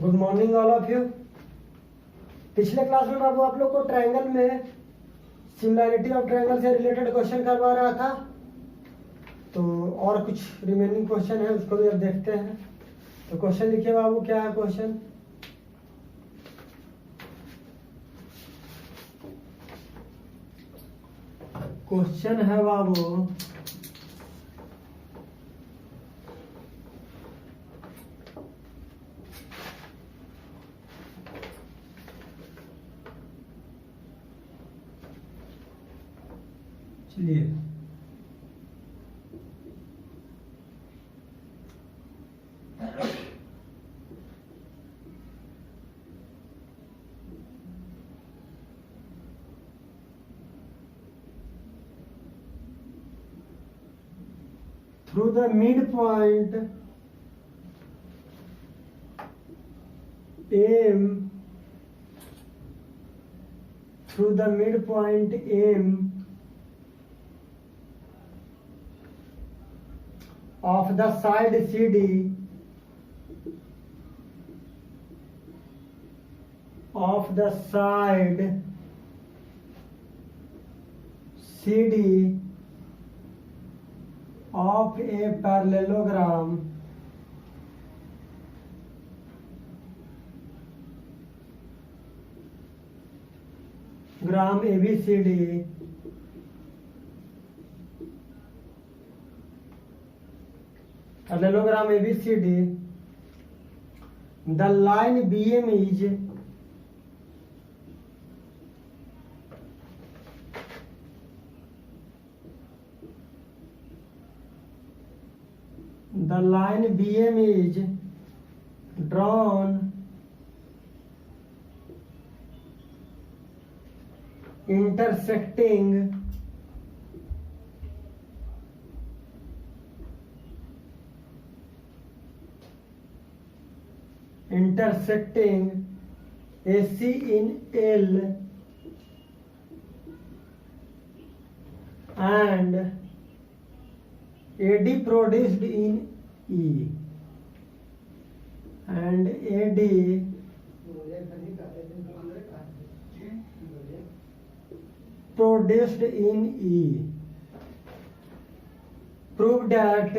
Good morning all of you. पिछले class में बाबू आप लोग को ट्रायंगल में सिमिलैरिटी ऑफ ट्रायंगल से रिलेटेड क्वेश्चन करवा रहा था, तो और कुछ रिमेनिंग क्वेश्चन है उसको भी अब देखते हैं। तो क्वेश्चन लिखिए बाबू, क्या है क्वेश्चन? क्वेश्चन है बाबू चलिए through the midpoint M through the midpoint M of the side CD of the side CD of a parallelogram gram ABCD parallelogram ABCD, the line BM is drawn intersecting AC in L and AD produced in E and AD produced in E. Prove that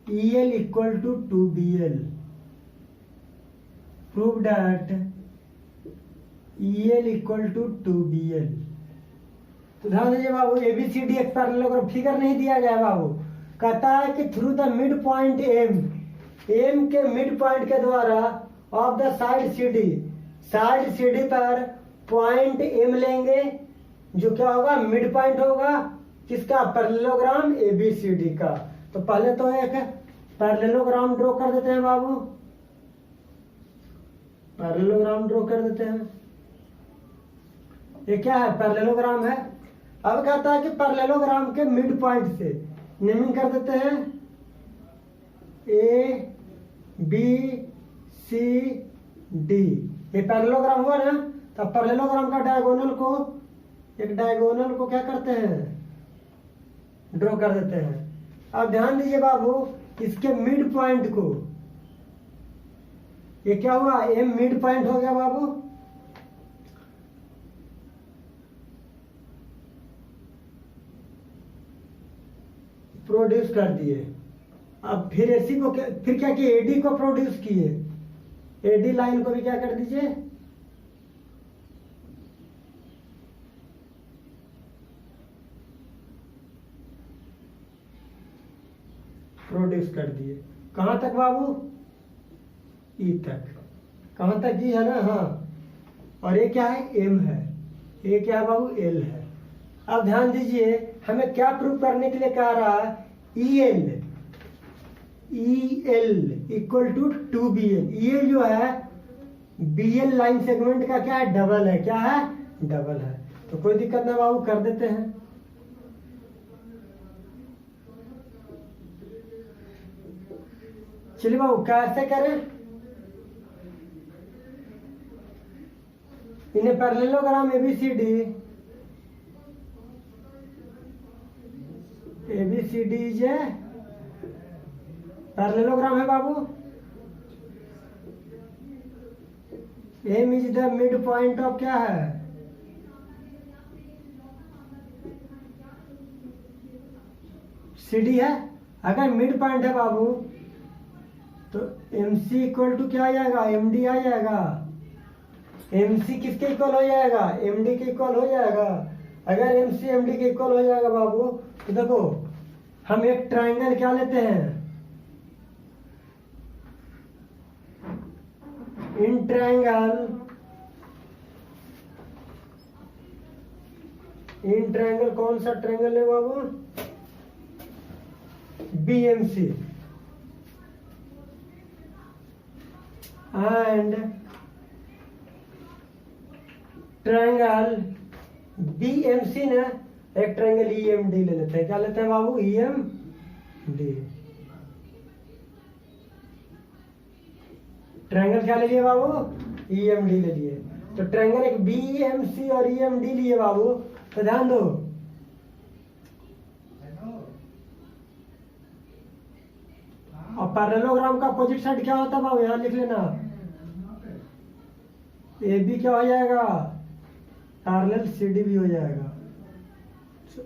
EL equal to 2BL. Prove that EL equal to 2BL. तो ध्यान दीजिए बाबू, ABCD एक parallelogram figure नहीं दिया गया बाबू, कहता है कि through the mid point M के मिड पॉइंट के द्वारा ऑफ द साइड CD पर पॉइंट M लेंगे, जो क्या होगा, मिड पॉइंट होगा किसका, पैरेललोग्राम ABCD का। तो पहले तो एक पैरेललोग्राम ड्रॉ कर देते हैं बाबू, पैरेललोग्राम ड्रॉ कर देते हैं। ये क्या है, पैरेललोग्राम है। अब कहता है कि पैरेललोग्राम के मिड पॉइंट से नेमिंग कर देते हैं ABCD। ये पैरेललोग्राम हुआ ना, तो पैरेललोग्राम का डायगोनल को क्या करते हैं, ड्रॉ कर देते हैं। अब ध्यान दीजिए बाबू, इसके मिड पॉइंट को, ये क्या हुआ, M मिड पॉइंट हो गया बाबू। प्रोड्यूस कर दिए। अब फिर AC को फिर क्या किए, AD को प्रोड्यूस किए। AD लाइन को भी क्या कर दीजिए, प्रोड्यूस कर दिए। कहां तक बाबू, E तक। कहां तक E है ना, हाँ। और ये क्या है, M है। ये क्या है बाबू, L है। अब ध्यान दीजिए, हमें क्या प्रूव करने के लिए कह रहा है, EL equal to 2BL। EL जो है BL लाइन सेगमेंट का क्या है, डबल है। क्या है, डबल है। तो कोई दिक्कत ना बाबू, कर देते हैं। चलिए बाबू, कैसे करें, in a parallelogram ABCD ABCD is a parallelogram है बाबू। M is the mid point of क्या है, CD है। अगर मिड पॉइंट है बाबू तो MC इक्वल टू क्या आ जाएगा, MD आ जाएगा। MC किसके इक्वल हो जाएगा, MD के इक्वल हो जाएगा। अगर MC MD के इक्वल हो जाएगा बाबू तो देखो हम एक ट्रायंगल क्या लेते हैं, इन ट्रायंगल कौन सा ट्रायंगल है बाबू, BMC एंड ट्रायंगल BMC ने एक ट्रायंगल EMD ले लेते हैं। क्या लेते हैं बाबू, EMD। ट्रायंगल क्या ले लिए बाबू, EMD ले लिए। तो ट्रायंगल एक BMC और EMD लिए बाबू, तो ध्यान दो और पैरेललोग्राम का अपोजिट साइड क्या होता है बाबू, यहां लिख लेना। AB क्या हो जाएगा, पैरेलल CD भी हो जाएगा।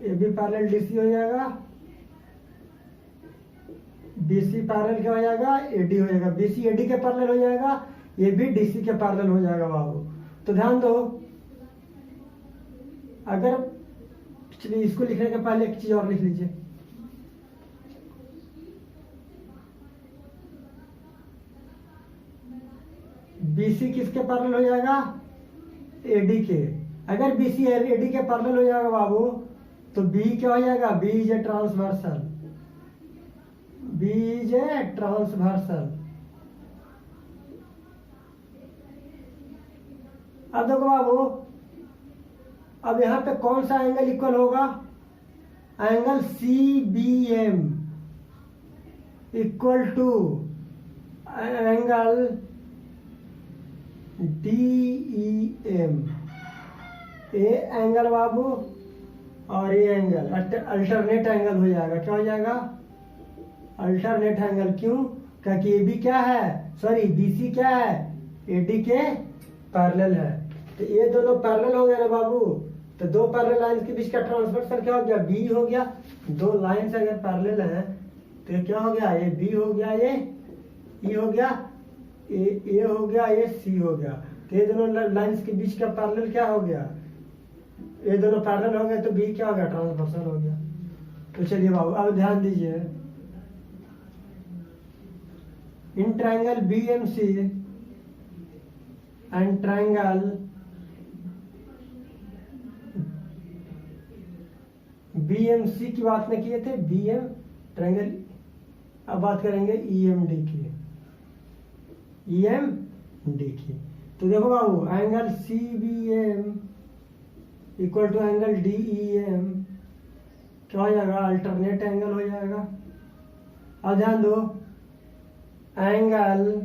AB पैरेलल DC हो जाएगा, BC पैरेलल क्या हो जाएगा, AD हो जाएगा। BC AD के पैरेलल हो जाएगा, AB DC के पैरेलल हो जाएगा बाबू। तो ध्यान दो, अगर चलिए इसको लिखने के पहले एक चीज और लिख लीजिए, BC किसके पैरेलल हो जाएगा, AD के। अगर BC AD के पैरेलल हो जाएगा बाबू तो B क्या हो जाएगा, B is a transversal, B is a transversal. अब देखो बाबू, अब यहां पे कौन सा एंगल इक्वल होगा, angle CBM equal to angle DEM। ये एंगल बाबू और ये एंगल अल्टरनेट एंगल हो जाएगा। क्या हो जाएगा, अल्टरनेट एंगल। क्यों, क्योंकि AB क्या है, सॉरी BC क्या है, AD के पैरेलल है। तो ये दोनों पैरेलल हो गए ना बाबू, तो दो पैरेलल लाइंस के बीच का ट्रांसवर्सल क्या हो गया, B हो गया। दो लाइंस अगर पैरेलल हैं तो ये क्या हो गया, ये B हो गया, ये E हो गया, A हो गया, ये C हो गया। तो ये दोनों लाइंस के बीच का पैरेलल क्या हो गया, ये दोनों पैरेलल हो गए तो B क्या हो गया, ट्रांसवर्सल हो गया। तो चलिए बाबू अब ध्यान दीजिए, in triangle BMC and triangle BMC की बात नहीं किए थे, BM ट्रायंगल। अब बात करेंगे EMD की, EMD की। तो देखो बाबू, angle CBM equal to angle DEM क्या हो जाएगा, अल्टरनेट एंगल हो जाएगा। अब ध्यान दो, एंगल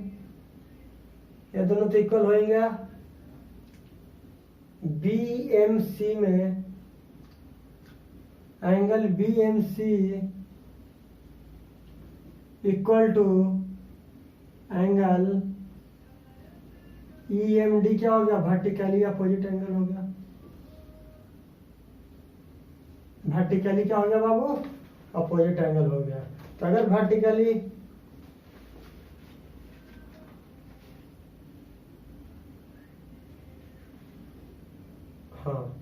ये दोनों तो इक्वल होएंगे। BMC में angle BMC equal to angle EMD क्या हो गया, वर्टिकली अपोजिट एंगल हो गया। वर्टिकली क्या हो गया बाबू, अपोजिट एंगल हो गया। तो अगर वर्टिकली हाँ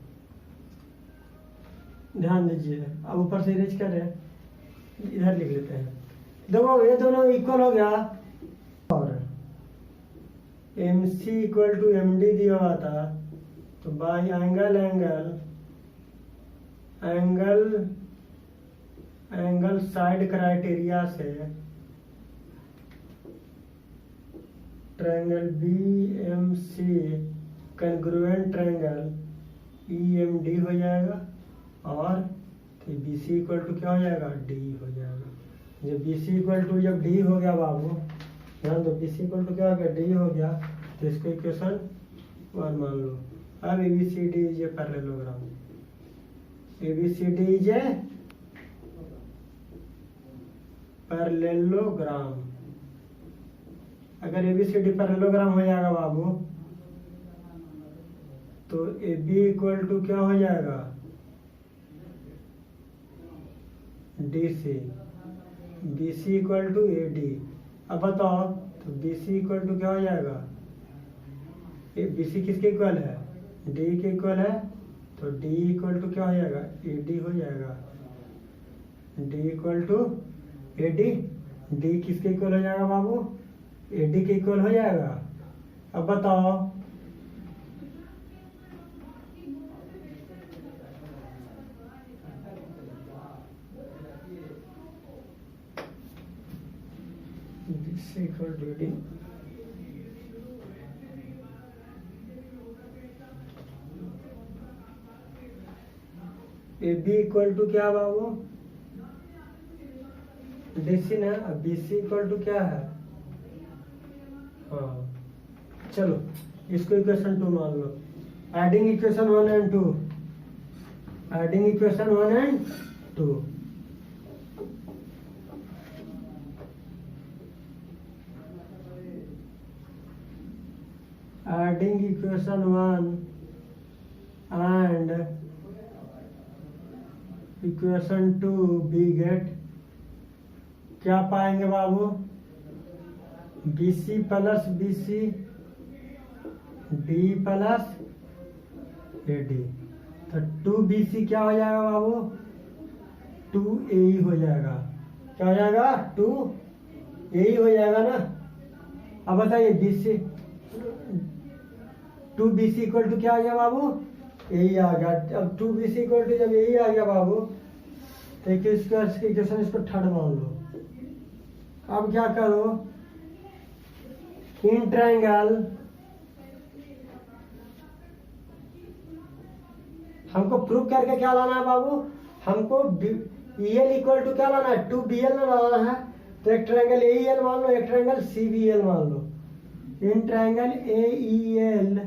ध्यान दीजिए, अब ऊपर से इरेज कर रहे हैं, इधर लिख लेते हैं। देखो ये दोनों इक्वल हो गया और MC इक्वल टू MD दिया हुआ था, तो by angle angle side criteria से triangle BMC congruent triangle EMD हो जाएगा और BC इक्वल टू क्या हो जाएगा, D हो जाएगा। जब BC इक्वल टू जब D हो गया बाबू, ध्यान दो, BC इक्वल टू क्या हो गया, D हो गया, तो इसको इक्वेशन 1 मान लो। अब ABCD is a parallelogram, ABCD is a parallelogram. अगर ABCD पैरेललोग्राम हो जाएगा बाबू तो AB इक्वल टू क्या हो जाएगा, DC, BC equal to AD। अब बताओ तो BC इक्वल टू क्या हो जाएगा, BC किसके इक्वल है, D के इक्वल है, तो D इक्वल टू क्या हो जाएगा, AD हो जाएगा। D equal to AD, D किसके इक्वल हो जाएगा बाबू, AD के इक्वल हो जाएगा। अब बताओ BC equal to AD, AB equal to क्या बाबू, DC ना। अब BC इक्वल टू क्या है, हाँ चलो इसको इक्वेशन 2 मान लो। Adding equation 1 and 2, adding equation 1 and 2। Adding equation 1 and equation 2 we get क्या पाएंगे बाबू, BC plus BC D plus AD। तो 2BC क्या हो जाएगा बाबू, 2AE हो जाएगा। क्या हो जाएगा, 2AE हो जाएगा ना। अब बताइए BC 2BC इक्वल टू क्या आ गया बाबू, AE आ गया। अब 2BC इक्वल टू जब AE आ गया बाबू तो इक्वेशन इसको थर्ड मान लो। अब क्या करो, इन ट्रायंगल हमको प्रूव करके क्या लाना है बाबू, हमको EL इक्वल टू क्या लाना है, 2BL लाना है। तो एक ट्रायंगल AEL मान लो, एक ट्रायंगल CBL मान लो। In triangle AEL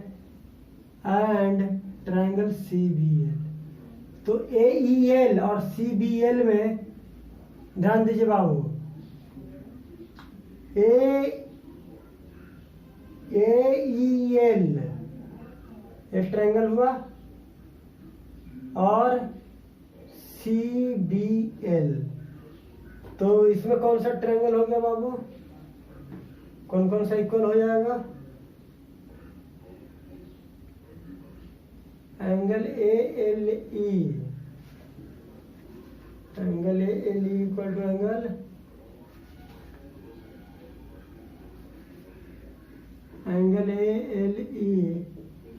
and triangle CBL। तो AEL और CBL में ध्यान दीजिए बाबू, AEL एक ट्रायंगल हुआ और CBL। तो इसमें कौन सा ट्रायंगल हो गया बाबू, कौन कौन सा इक्वल हो जाएगा, angle ALE, angle ALE equal to angle ALE,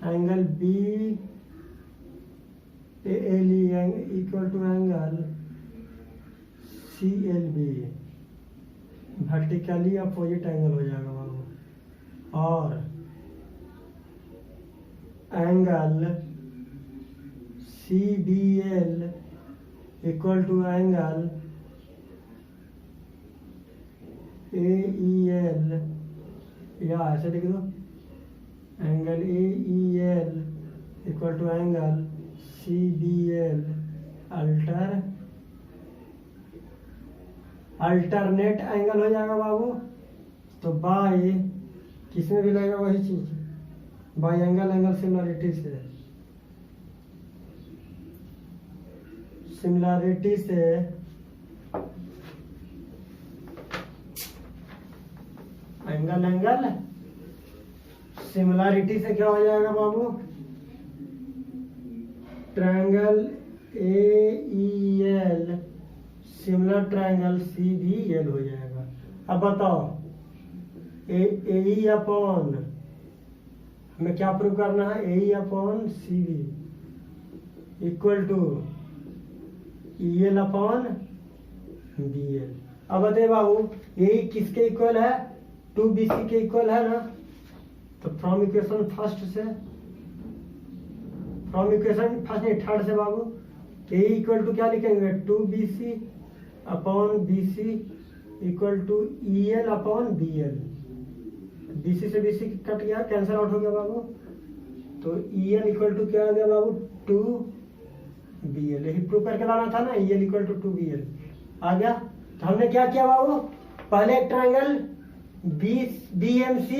angle BALE equal to angle CLB। Vertically opposite angle हो जाएगा बाबू। और angle CBL equal to angle AEL, या ऐसे लिख दो, angle AEL equal to angle CBL alternate angle हो जाएगा बाबू। तो बाय किसमें भी लगेगा वही चीज, बाय एंगल सिमिलरिटी से, एंगल सिमिलरिटी से क्या हो जाएगा बाबू, triangle AEL similar triangle CBL हो जाएगा। अब बताओ AE अपॉन, हमें क्या प्रूव करना है, AE upon CB equal to EL upon BL। अब बताइए बाबू AE किसके इक्वल है, 2BC के इक्वल है ना। तो फ्रॉम इक्वेशन फर्स्ट से, फ्रॉम इक्वेशन फर्स्ट नहीं थर्ड से बाबू, AE इक्वल टू क्या लिखेंगे, 2BC upon BC equal to EL upon BL। BC से BC कट गया, कैंसिल आउट हो गया बाबू। तो EL इक्वल टू क्या आ गया बाबू, 2BL। यही प्रूव करके लाना था ना, EL इक्वल टू 2BL आ गया। तो हमने क्या किया बाबू, पहले एक ट्रायंगल BMC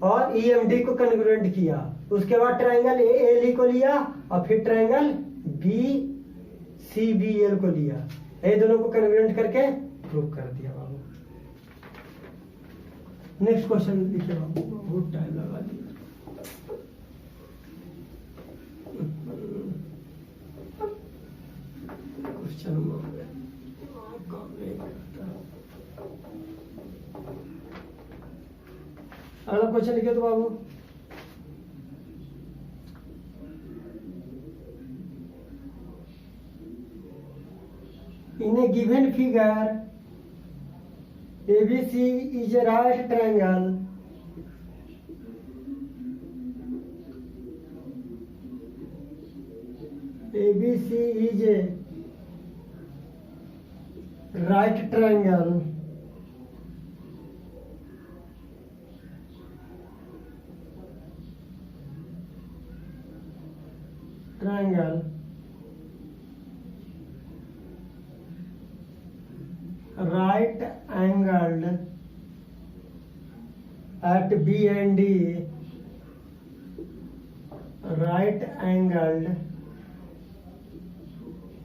और EMD को कन्ग्रुएंट किया, उसके बाद ट्रायंगल ALE को लिया और फिर ट्रायंगल BCBL को लिया, ये दोनों को कन्ग्रुएंट करके प्रूव कर दिया बाबू। नेक्स्ट क्वेश्चन लिखिए बाबू, बहुत टाइम लगा दिया। क्वेश्चन काम नहीं करता। अगला क्वेश्चन लिखिए तो बाबू, in a given figure ABC is a right triangle ABC is a right triangle right angled at B and D, right angled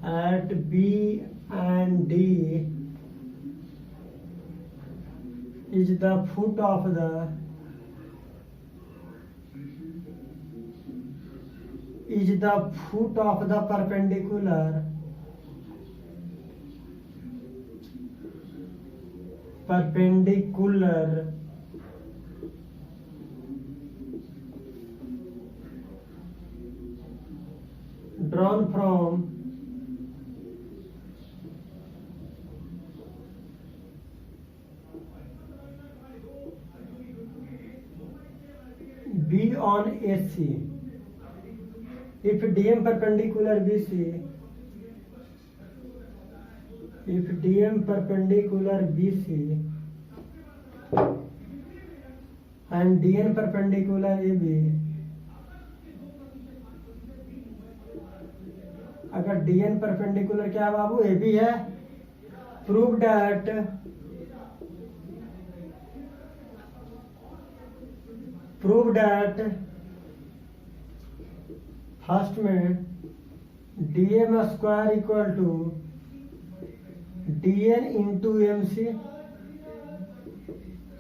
at B and D is the foot of the perpendicular drawn from B on AC if DM perpendicular BC, if DM perpendicular BC and DN perpendicular AB, अगर DN perpendicular क्या है बाबू, AB है, prove that first में DM square equal to DN into MC,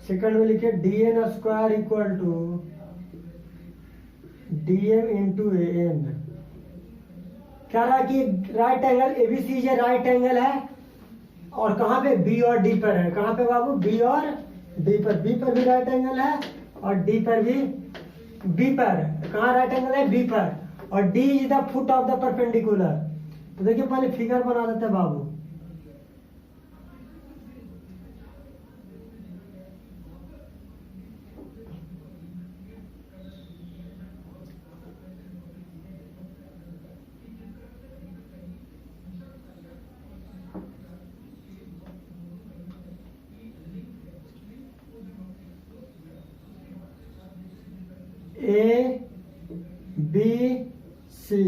second में लिखे DN square equal to DM into AN। क्या रहा कि राइट एंगल ABC ये राइट एंगल है और कहाँ पे B और D पर है, कहाँ पे बाबू, B और D पर, B पर भी राइट एंगल है और D पर भी, B पर कहाँ राइट एंगल है, B पर, और D is the foot of the perpendicular. तो देखिए पहले फिगर बना देते हैं बाबू, ABC,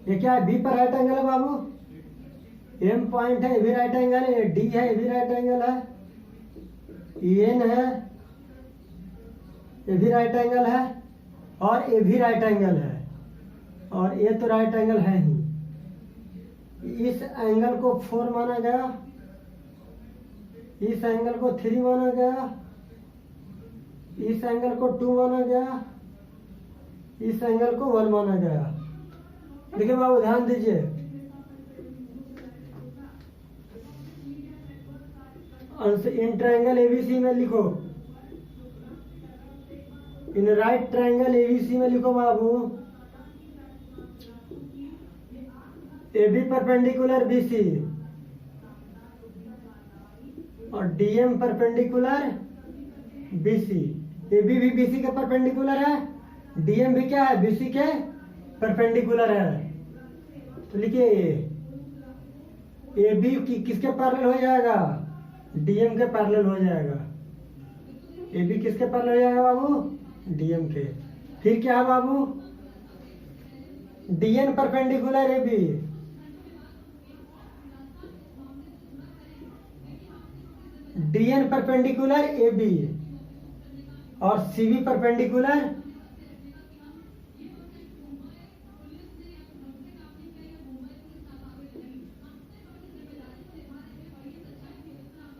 ये क्या है, B पर राइट एंगल है बाबू, M पॉइंट है, ये भी राइट एंगल है, D है, ये भी राइट एंगल है, EN है, ये भी राइट एंगल है और ये भी राइट एंगल है और ये तो राइट एंगल है ही। इस एंगल को 4 माना गया, इस एंगल को 3 माना गया, इस एंगल को 2 माना गया, इस एंगल को 1 माना गया। देखिए बाबू ध्यान दीजिए, इन ट्रायंगल ABC में लिखो, इन राइट ट्रायंगल ABC में लिखो बाबू, AB परपेंडिकुलर BC और DM परपेंडिकुलर BC। AB भी BC के परपेंडिकुलर है, DM भी क्या है, BC के परपेंडिकुलर है। तो लिखिए AB किसके पैरेलल हो जाएगा, DM के पैरेलल हो जाएगा। AB किसके पैरेलल हो जाएगा बाबू, DM के। फिर क्या है बाबू, DN perpendicular AB, D N perpendicular A B और सी बी परपेंडिकुलर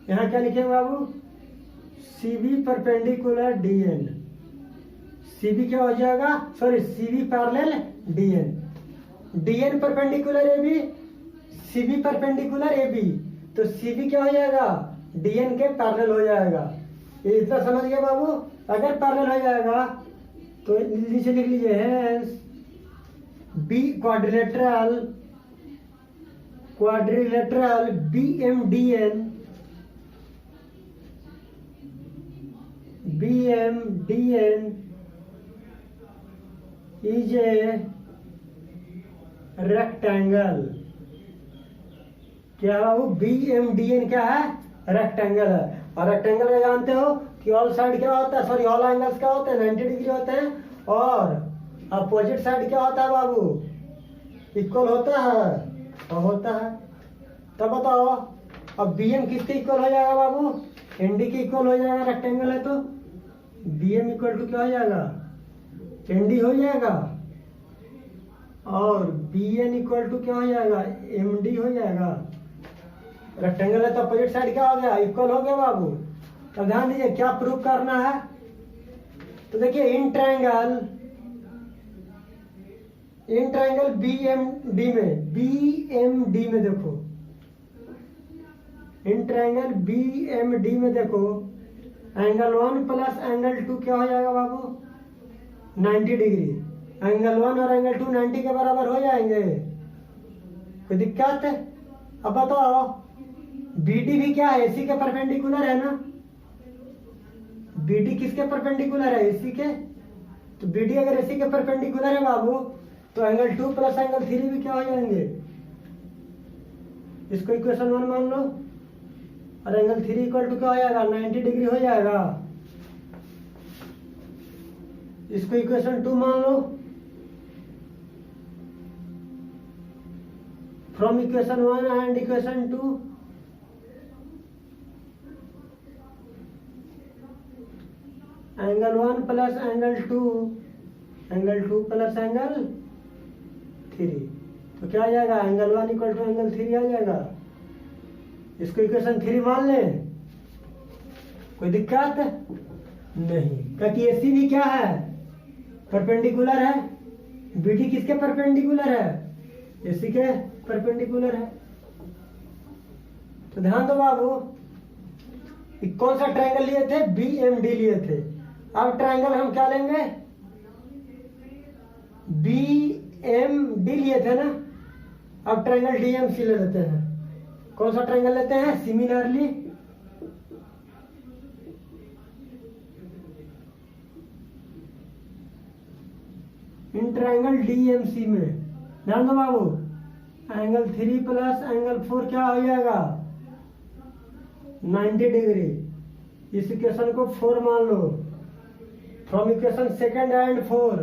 यहां क्या लिखे बाबू, C B perpendicular D N, C B क्या हो जाएगा, sorry C B parallel D N, D N perpendicular A B, C B perpendicular A B, तो C B क्या हो जाएगा, डी एन के पैरेलल हो जाएगा। ये इतना समझ गए बाबू। अगर पैरेलल हो जाएगा तो नीचे लिख लीजिए है B quadrilateral, quadrilateral B M D N, B M D N is a rectangle. क्या है वो, बी एम डी एन क्या है, रेक्टेंगल है। और रेक्टेंगल का जानते हो कि ऑल साइड क्या होता है, सॉरी ऑल एंगल्स क्या होते हैं, 90 डिग्री होते हैं, और अपोजिट साइड क्या होता है बाबू, इक्वल होता है और होता है। तब बताओ अब बी एम किसके इक्वल हो जाएगा बाबू, एन डी के इक्वल हो जाएगा, रेक्टेंगल है तो बी एम इक्वल टू क्या हो जाएगा, एन डी हो जाएगा, और बी एन इक्वल टू क्या हो जाएगा, एम डी हो जाएगा। रेक्टेंगल है तो अपोजिट साइड क्या हो गया, इक्वल हो गया बाबू। तो ध्यान दीजिए क्या प्रूव करना है, तो देखिए in triangle B M D में, बी एम डी में देखो, in triangle B M D में देखो, एंगल 1 प्लस एंगल 2 क्या हो जाएगा बाबू, 90 डिग्री। एंगल 1 और एंगल 2 90 के बराबर हो जाएंगे, कोई दिक्कत है। अब बताओ बीडी भी क्या है, एसी के परपेंडिकुलर है ना, बीडी किसके परपेंडिकुलर है, एसी के। तो बीडी अगर एसी के परपेंडिकुलर है बाबू तो एंगल 2 प्लस एंगल 3 भी क्या हो जाएंगे, इसको इक्वेशन 1 मान लो, और एंगल 3 इक्वल टू क्या हो जाएगा, 90 डिग्री हो जाएगा। इसको इक्वेशन 2 मान लो। From equation 1 and equation 2 angle 1 plus angle 2, angle 2 plus angle 3, तो क्या आ जाएगा, एंगल 1 इक्वल टू एंगल 3 आ जाएगा। इसको इक्वेशन 3 मान लें, कोई दिक्कत नहीं, क्योंकि एसी भी क्या है, परपेंडिकुलर है। बीडी किसके परपेंडिकुलर है, एसी के परपेंडिकुलर है। तो ध्यान दो बाबू, कौन सा ट्रायंगल लिए थे, बी एम डी लिए थे। अब ट्रायंगल हम क्या लेंगे, बी एम डी लिए थे ना, अब ट्रायंगल डी एम सी ले लेते हैं। कौन सा ट्रायंगल लेते हैं, similarly in triangle D M C में ध्यान दो बाबू, एंगल 3 प्लस एंगल 4 क्या हो जाएगा, 90 डिग्री। इस इक्वेशन को 4 मान लो। From equation 2 and 4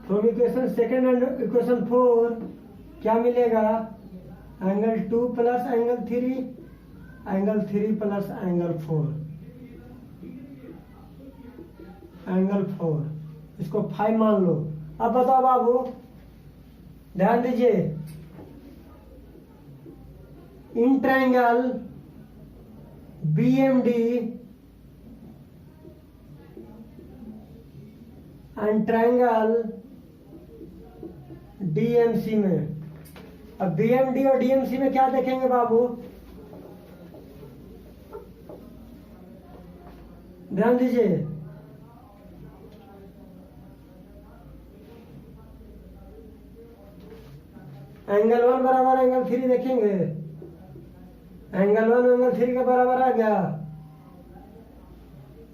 from equation 2 and equation 4 क्या मिलेगा, angle 2 plus angle 3, angle 3 plus angle 4, angle 4, इसको 5 मान लो। अब बताओ बाबू, ध्यान दीजिए, in triangle B M D and triangle DMC में, अब बीएमडी और डीएमसी में क्या देखेंगे बाबू, ध्यान दीजिए, एंगल 1 बराबर एंगल 3 देखेंगे, एंगल 1 एंगल 3 के बराबर आ गया,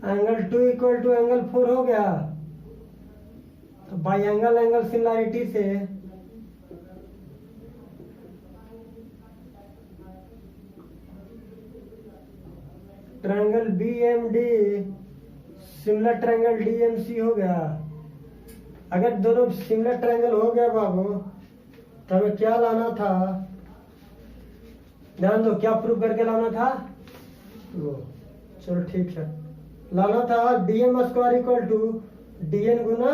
एंगल 2 इक्वल टू एंगल 4 हो गया। तो बाई एंगल एंगल सिमिलरिटी से triangle B M D similar triangle D M C हो गया। अगर दोनों सिमिलर ट्रायंगल हो गया बाबू तो हमें क्या लाना था, ध्यान दो क्या प्रूव करके लाना था वो, चलो ठीक है, लाना था DM square equal to DN गुना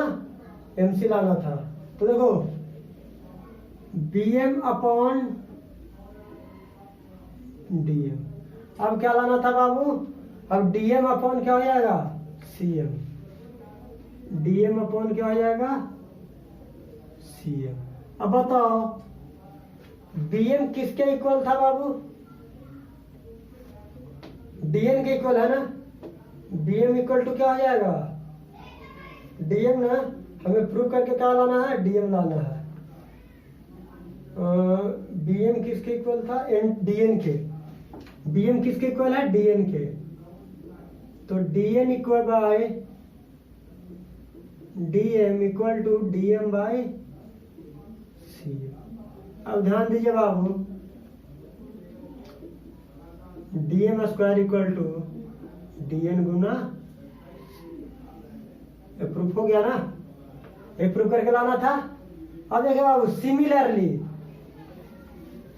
एमसी लाना था। तो देखो बीएम अपॉन डीएम, अब क्या लाना था बाबू, अब डीएम अपॉन क्या हो जाएगा सीएम, डीएम अपॉन क्या हो जाएगा सीएम। अब बताओ बीएम किसके इक्वल था बाबू, डीएन के इक्वल है ना, बीएम इक्वल टू क्या हो जाएगा डीएम ना, हमें प्रूव करके क्या लाना है डीएम लाना है। बीएम किसके इक्वल था डीएन के, बीएम किसके इक्वल है डीएन के, तो DN equal by DM equal to DM by C. अब ध्यान दीजिए बाबू DM square equal to DN गुना, प्रूफ हो गया ना, एक प्रूफ करके लाना था। अब देखिए बाबू सिमिलरली,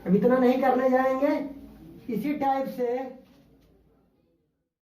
अब इतना नहीं करने जाएंगे, इसी टाइप से